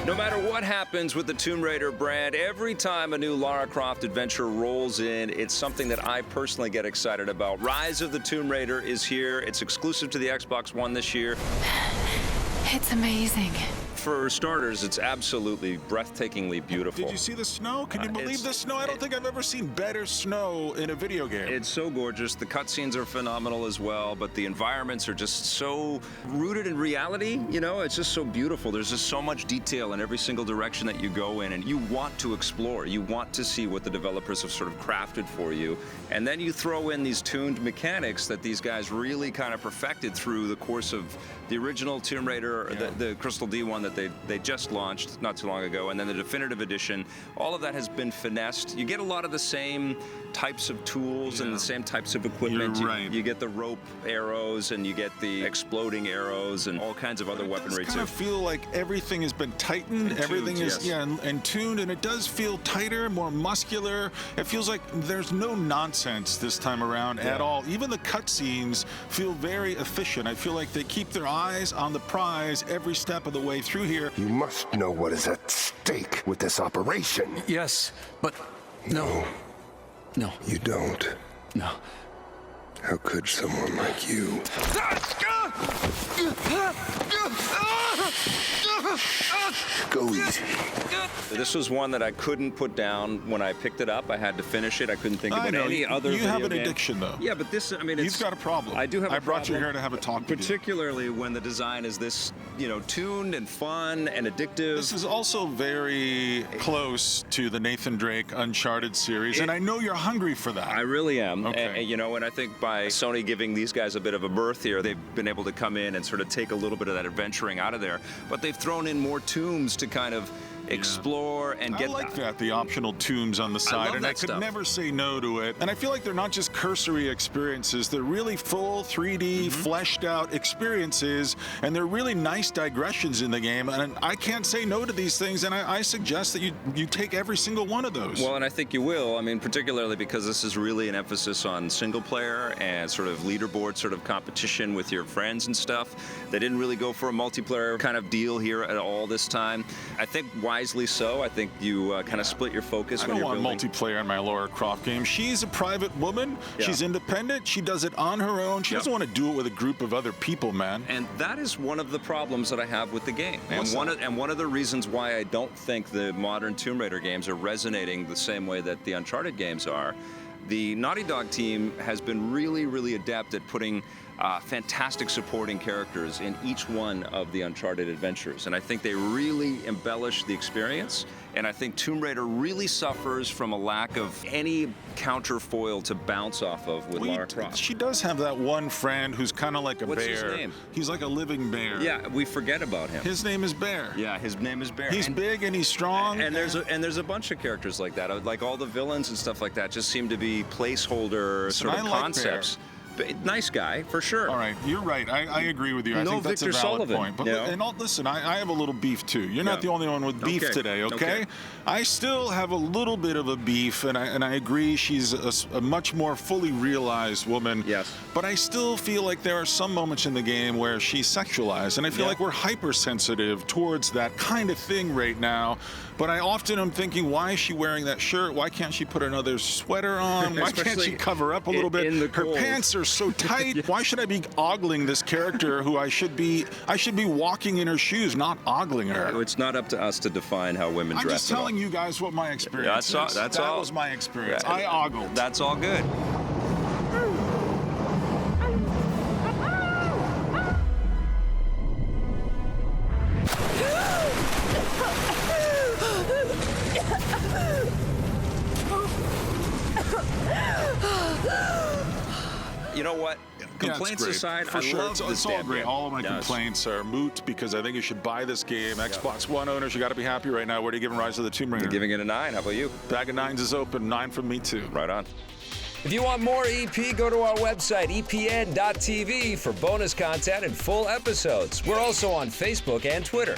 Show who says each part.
Speaker 1: No matter what happens with the Tomb Raider brand, every time a new Lara Croft adventure rolls in, it's something that I personally get excited about. Rise of the Tomb Raider is here. It's exclusive to the Xbox One this year.
Speaker 2: It's amazing.
Speaker 1: For starters, it's absolutely breathtakingly beautiful.
Speaker 3: Did you see the snow? Can you believe the snow? I don't think I've ever seen better snow in a video game.
Speaker 1: It's so gorgeous. The cutscenes are phenomenal as well, but the environments are just so rooted in reality. You know, it's just so beautiful. There's just so much detail in every single direction that you go in, and you want to explore. You want to see what the developers have sort of crafted for you. And then you throw in these tuned mechanics that these guys really kind of perfected through the course of the original Tomb Raider, the Crystal D one that they just launched not too long ago, and then the definitive edition. All of that has been finessed. You get a lot of the same types of tools and the same types of equipment.
Speaker 3: You're right.
Speaker 1: You get the rope arrows, and you get the exploding arrows, and all kinds of other weaponry
Speaker 3: too. It does kind of feel like everything has been tightened. Everything is and tuned, and it does feel tighter, more muscular. It feels like there's no nonsense this time around at all. Even the cutscenes feel very efficient. I feel like they keep their eyes on the prize every step of the way through here.
Speaker 4: You must know what is at stake with this operation.
Speaker 5: Yes, but no. No.
Speaker 4: You don't.
Speaker 5: No.
Speaker 4: How could someone like you? Go easy.
Speaker 1: This was one that I couldn't put down when I picked it up. I had to finish it. I couldn't think about any other video
Speaker 3: game. You have an
Speaker 1: game.
Speaker 3: addiction, though.
Speaker 1: Yeah, but this, I mean,
Speaker 3: you've got a problem.
Speaker 1: I do have a problem.
Speaker 3: I brought you here to have a talk with you.
Speaker 1: Particularly when the design is this, you know, tuned and fun and addictive.
Speaker 3: This is also very close to the Nathan Drake Uncharted series, and I know you're hungry for that.
Speaker 1: I really am.
Speaker 3: Okay.
Speaker 1: And, you know, and I think by Sony giving these guys a bit of a berth here, they've been able to come in and sort of take a little bit of that adventuring out of there. But they've thrown in more tombs to kind of explore and get.
Speaker 3: I like that, the optional tombs on the side, and I could never say no to it. And I feel like they're not just cursory experiences, they're really full 3D, fleshed out experiences, and they're really nice digressions in the game, and I can't say no to these things, and I suggest that you take every single one of those.
Speaker 1: Well, and I think you will. I mean, particularly because this is really an emphasis on single player and sort of leaderboard sort of competition with your friends and stuff. They didn't really go for a multiplayer kind of deal here at all this time. I think wisely so. I think you kind of split your focus when you're building.
Speaker 3: I don't want multiplayer in my Lara Croft game. She's a private woman. She's independent. She does it on her own. She doesn't want to do it with a group of other people, man.
Speaker 1: And that is one of the problems that I have with the game. And one of the reasons why I don't think the modern Tomb Raider games are resonating the same way that the Uncharted games are. The Naughty Dog team has been really, really adept at putting fantastic supporting characters in each one of the Uncharted adventures. And I think they really embellish the experience. And I think Tomb Raider really suffers from a lack of any counterfoil to bounce off of with Lara Croft.
Speaker 3: She does have that one friend who's kind of like a bear.
Speaker 1: What's his name?
Speaker 3: He's like a living bear.
Speaker 1: Yeah, we forget about him.
Speaker 3: His name is Bear.
Speaker 1: Yeah, his name is Bear.
Speaker 3: He's big and he's strong.
Speaker 1: And there's a bunch of characters like that. Like all the villains and stuff like that just seem to be placeholder sort of concepts.
Speaker 3: Bear.
Speaker 1: Nice guy, for sure.
Speaker 3: All right, you're right. I agree with you. I think that's
Speaker 1: Victor
Speaker 3: a valid
Speaker 1: Sullivan,
Speaker 3: point. But
Speaker 1: you know?
Speaker 3: and listen, I have a little beef too. You're not the only one with beef today, okay? I still have a little bit of a beef, and I agree she's a much more fully realized woman.
Speaker 1: Yes.
Speaker 3: But I still feel like there are some moments in the game where she's sexualized, and I feel like we're hypersensitive towards that kind of thing right now. But I often am thinking, why is she wearing that shirt? Why can't she put another sweater on? Why can't she cover up a little bit? Her pants are so tight. Why should I be ogling this character who I should be walking in her shoes, not ogling her?
Speaker 1: It's not up to us to define how women dress.
Speaker 3: I'm just telling you guys what my experience is. That was my experience. I ogled.
Speaker 1: That's all good. You know what? Complaints aside, I love this
Speaker 3: it's all great. All of my complaints are moot because I think you should buy this game. Xbox One owners, you got to be happy right now. Where are you giving Rise of the Tomb Raider?
Speaker 1: I'm giving it a 9. How about you?
Speaker 3: Bag of 9s is open. 9 from me too.
Speaker 1: Right on.
Speaker 6: If you want more EP, go to our website, epn.tv, for bonus content and full episodes. We're also on Facebook and Twitter.